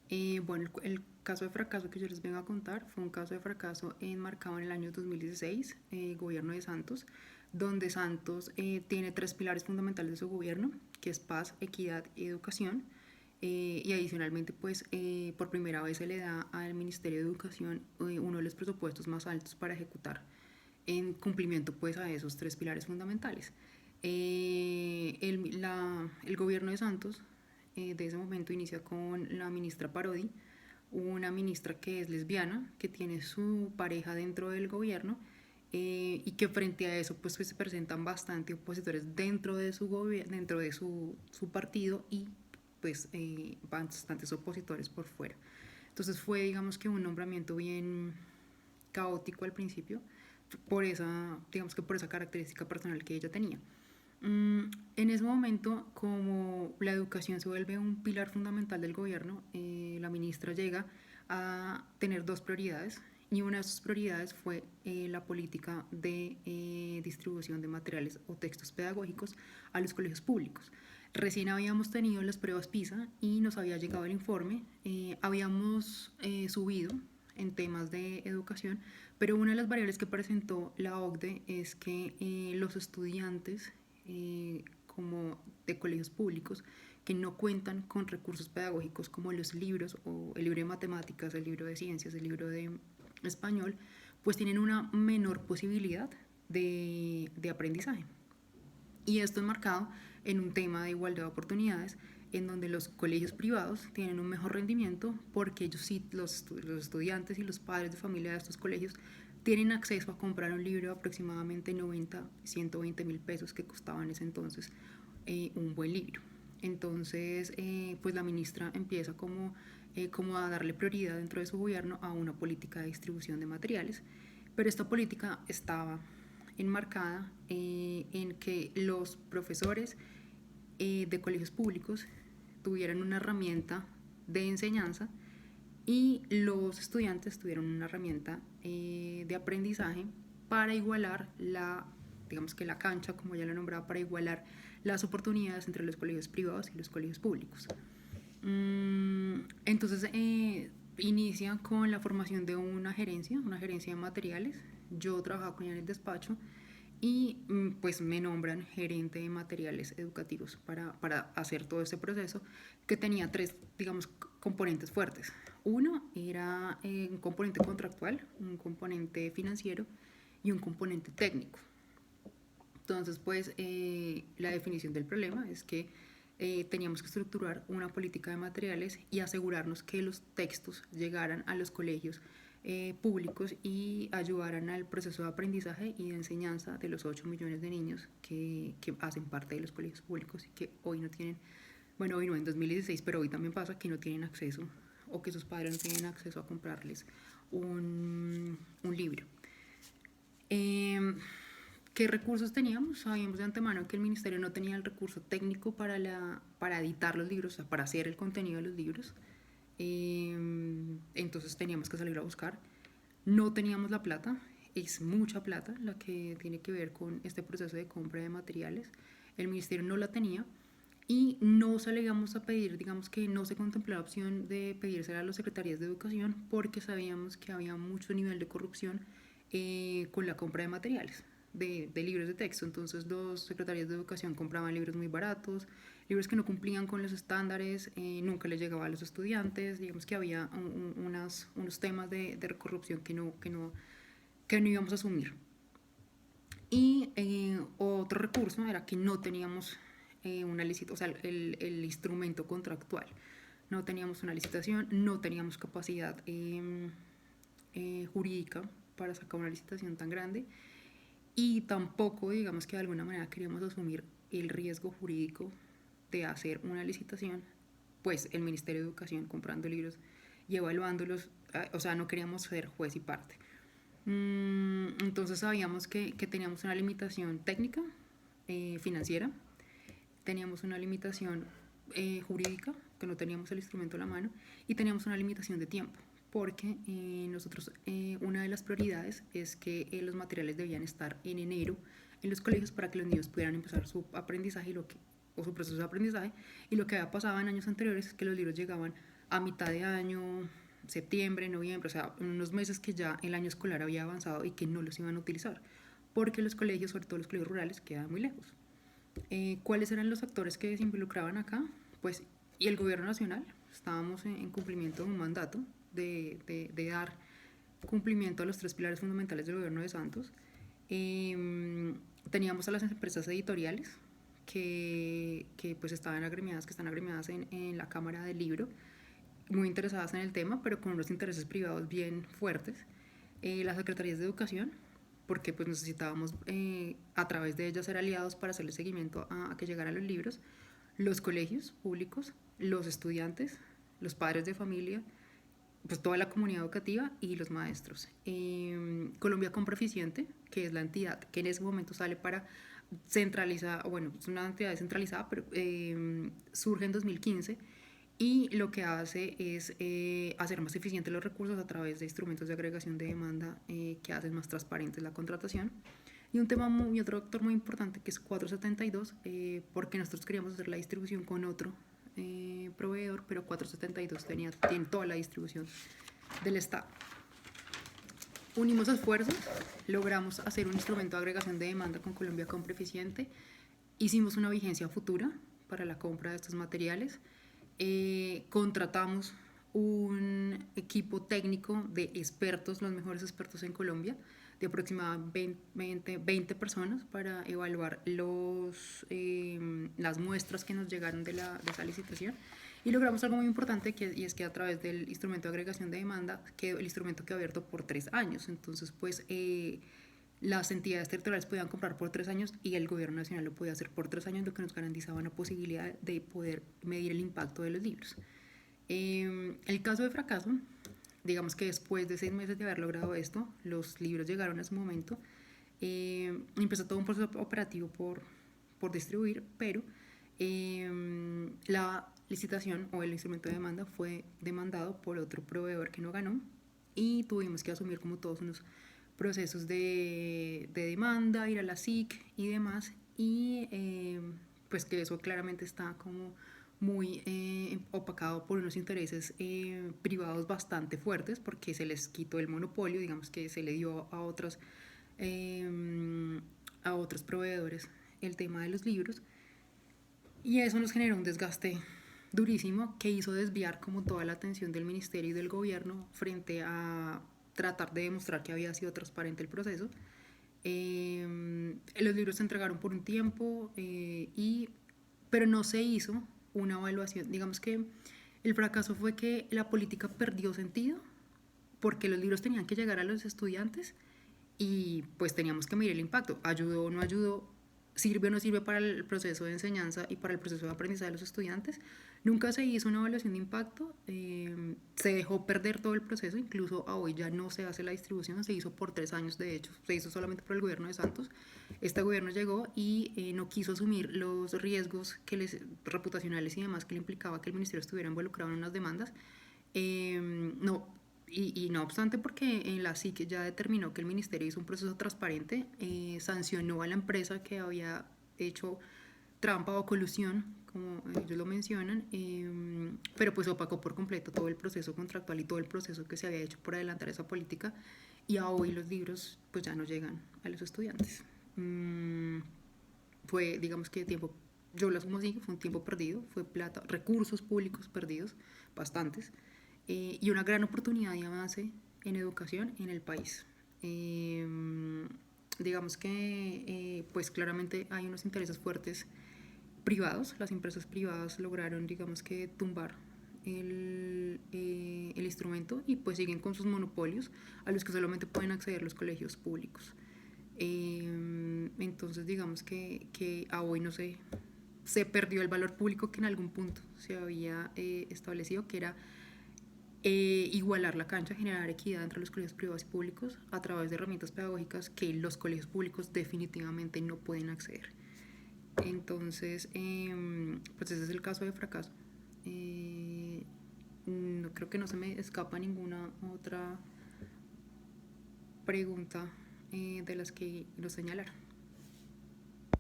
Bueno, el caso de fracaso que yo les vengo a contar fue un caso de fracaso enmarcado en el año 2016, gobierno de Santos, donde Santos tiene tres pilares fundamentales de su gobierno, que es paz, equidad y educación. Y adicionalmente, pues, por primera vez se le da al Ministerio de Educación uno de los presupuestos más altos para ejecutar en cumplimiento, pues, a esos tres pilares fundamentales. El gobierno de Santos de ese momento inicia con la ministra Parodi, una ministra que es lesbiana, que tiene su pareja dentro del gobierno y que frente a eso pues se presentan bastante opositores dentro de su partido y pues bastantes opositores por fuera. Entonces fue digamos que un nombramiento bien caótico al principio por esa, digamos que por esa característica personal que ella tenía. En ese momento, como la educación se vuelve un pilar fundamental del gobierno, la ministra llega a tener dos prioridades y una de sus prioridades fue la política de distribución de materiales o textos pedagógicos a los colegios públicos. Recién habíamos tenido las pruebas PISA y nos había llegado el informe, habíamos subido en temas de educación, pero una de las variables que presentó la OCDE es que los estudiantes como de colegios públicos que no cuentan con recursos pedagógicos como los libros o el libro de matemáticas, el libro de ciencias, el libro de español, pues tienen una menor posibilidad de aprendizaje. Y esto es marcado en un tema de igualdad de oportunidades, en donde los colegios privados tienen un mejor rendimiento porque ellos sí, los estudiantes y los padres de familia de estos colegios tienen acceso a comprar un libro de aproximadamente 90, 120 mil pesos que costaba en ese entonces un buen libro. Entonces, pues la ministra empieza como a darle prioridad dentro de su gobierno a una política de distribución de materiales, pero esta política estaba enmarcada en que los profesores de colegios públicos tuvieran una herramienta de enseñanza y los estudiantes tuvieron una herramienta de aprendizaje para igualar digamos que la cancha, como ya lo nombraba, para igualar las oportunidades entre los colegios privados y los colegios públicos. Entonces inicia con la formación de una gerencia de materiales. Yo trabajaba con ella en el despacho y pues me nombran gerente de materiales educativos para hacer todo este proceso que tenía tres, digamos, componentes fuertes. Uno era un componente contractual, un componente financiero y un componente técnico. Entonces, pues la definición del problema es que teníamos que estructurar una política de materiales y asegurarnos que los textos llegaran a los colegios públicos y ayudaran al proceso de aprendizaje y de enseñanza de los 8 millones de niños que hacen parte de los colegios públicos y que hoy no tienen, bueno, hoy no en 2016, pero hoy también pasa que no tienen acceso o que sus padres no tienen acceso a comprarles un libro. Eh, ¿Qué recursos teníamos? Sabíamos de antemano que el ministerio no tenía el recurso técnico para editar los libros, o sea, para hacer el contenido de los libros. Entonces teníamos que salir a buscar. No teníamos la plata, es mucha plata la que tiene que ver con este proceso de compra de materiales. El ministerio no la tenía y no se le íbamos a pedir, digamos que no se contempló la opción de pedírsela a las secretarías de educación porque sabíamos que había mucho nivel de corrupción con la compra de materiales, de libros de texto. Entonces los secretarios de educación compraban libros muy baratos, libros que no cumplían con los estándares, nunca les llegaba a los estudiantes, digamos que había unos temas de corrupción que no íbamos a asumir. Y otro recurso era que no teníamos una licitación, o sea, el instrumento contractual. No teníamos una licitación, no teníamos capacidad jurídica para sacar una licitación tan grande y tampoco, digamos que de alguna manera queríamos asumir el riesgo jurídico de hacer una licitación, pues el Ministerio de Educación comprando libros y evaluándolos, o sea, no queríamos ser juez y parte. Entonces sabíamos que teníamos una limitación técnica, financiera, teníamos una limitación jurídica, que no teníamos el instrumento a la mano, y teníamos una limitación de tiempo, porque nosotros, una de las prioridades es que los materiales debían estar en enero en los colegios para que los niños pudieran empezar su aprendizaje o su proceso de aprendizaje, y lo que había pasado en años anteriores es que los libros llegaban a mitad de año, septiembre, noviembre, o sea, en unos meses que ya el año escolar había avanzado y que no los iban a utilizar, porque los colegios, sobre todo los colegios rurales, quedaban muy lejos. ¿Cuáles eran los actores que se involucraban acá? Pues, y el gobierno nacional, estábamos en cumplimiento de un mandato de dar cumplimiento a los 3 pilares fundamentales del gobierno de Santos. Teníamos a las empresas editoriales que pues estaban agremiadas, que están agremiadas en la Cámara del Libro, muy interesadas en el tema, pero con unos intereses privados bien fuertes. Las secretarías de educación, porque pues necesitábamos a través de ellas ser aliados para hacerle seguimiento a que llegaran los libros, los colegios públicos, los estudiantes, los padres de familia, pues toda la comunidad educativa y los maestros. Colombia Compra Eficiente, que es la entidad que en ese momento sale para centralizar, bueno, es una entidad descentralizada, pero surge en 2015 y lo que hace es hacer más eficientes los recursos a través de instrumentos de agregación de demanda que hacen más transparente la contratación. Y un tema y otro actor muy importante que es 472, porque nosotros queríamos hacer la distribución con otro proveedor, pero 472 tiene toda la distribución del Estado. Unimos esfuerzos, logramos hacer un instrumento de agregación de demanda con Colombia Compra Eficiente, hicimos una vigencia futura para la compra de estos materiales, contratamos un equipo técnico de expertos, los mejores expertos en Colombia, de aproximadamente 20 personas para evaluar las muestras que nos llegaron de esa licitación. Y logramos algo muy importante, y es que a través del instrumento de agregación de demanda, el instrumento quedó abierto por 3 años. Entonces, pues, las entidades territoriales podían comprar por 3 años y el gobierno nacional lo podía hacer por 3 años, lo que nos garantizaba una posibilidad de poder medir el impacto de los libros. El caso de fracaso, digamos que después de 6 meses de haber logrado esto, los libros llegaron a su momento. Empezó todo un proceso operativo por distribuir, pero la licitación o el instrumento de demanda fue demandado por otro proveedor que no ganó y tuvimos que asumir como todos unos procesos de demanda, ir a la SIC y demás, y pues que eso claramente está como muy opacado por unos intereses privados bastante fuertes, porque se les quitó el monopolio, digamos que se le dio a otros proveedores el tema de los libros, y eso nos generó un desgaste durísimo que hizo desviar como toda la atención del ministerio y del gobierno frente a tratar de demostrar que había sido transparente el proceso. Los libros se entregaron por un tiempo, pero no se hizo una evaluación. Digamos que el fracaso fue que la política perdió sentido porque los libros tenían que llegar a los estudiantes y pues teníamos que medir el impacto. ¿Ayudó o no ayudó? ¿Sirve o no sirve para el proceso de enseñanza y para el proceso de aprendizaje de los estudiantes? Nunca se hizo una evaluación de impacto, se dejó perder todo el proceso, incluso a hoy ya no se hace la distribución, se hizo por 3 años de hecho, se hizo solamente por el gobierno de Santos. Este gobierno llegó y no quiso asumir los riesgos reputacionales y demás que le implicaba que el ministerio estuviera involucrado en unas demandas. No obstante, porque en la SIC ya determinó que el ministerio hizo un proceso transparente, sancionó a la empresa que había hecho trampa o colusión, como ellos lo mencionan, pero pues opacó por completo todo el proceso contractual y todo el proceso que se había hecho por adelantar esa política, y a hoy los libros pues ya no llegan a los estudiantes. Fue, digamos que tiempo, yo lo asumo así, fue un tiempo perdido, fue plata, recursos públicos perdidos, bastantes, y una gran oportunidad de avance en educación en el país. Digamos que pues claramente hay unos intereses fuertes privados, las empresas privadas lograron, digamos que, tumbar el instrumento y pues siguen con sus monopolios a los que solamente pueden acceder los colegios públicos. Entonces digamos que a hoy no sé, se perdió el valor público que en algún punto se había establecido, que era igualar la cancha, generar equidad entre los colegios privados y públicos a través de herramientas pedagógicas que los colegios públicos definitivamente no pueden acceder. Entonces, pues ese es el caso de fracaso. No, creo que no se me escapa ninguna otra pregunta de las que lo señalaron.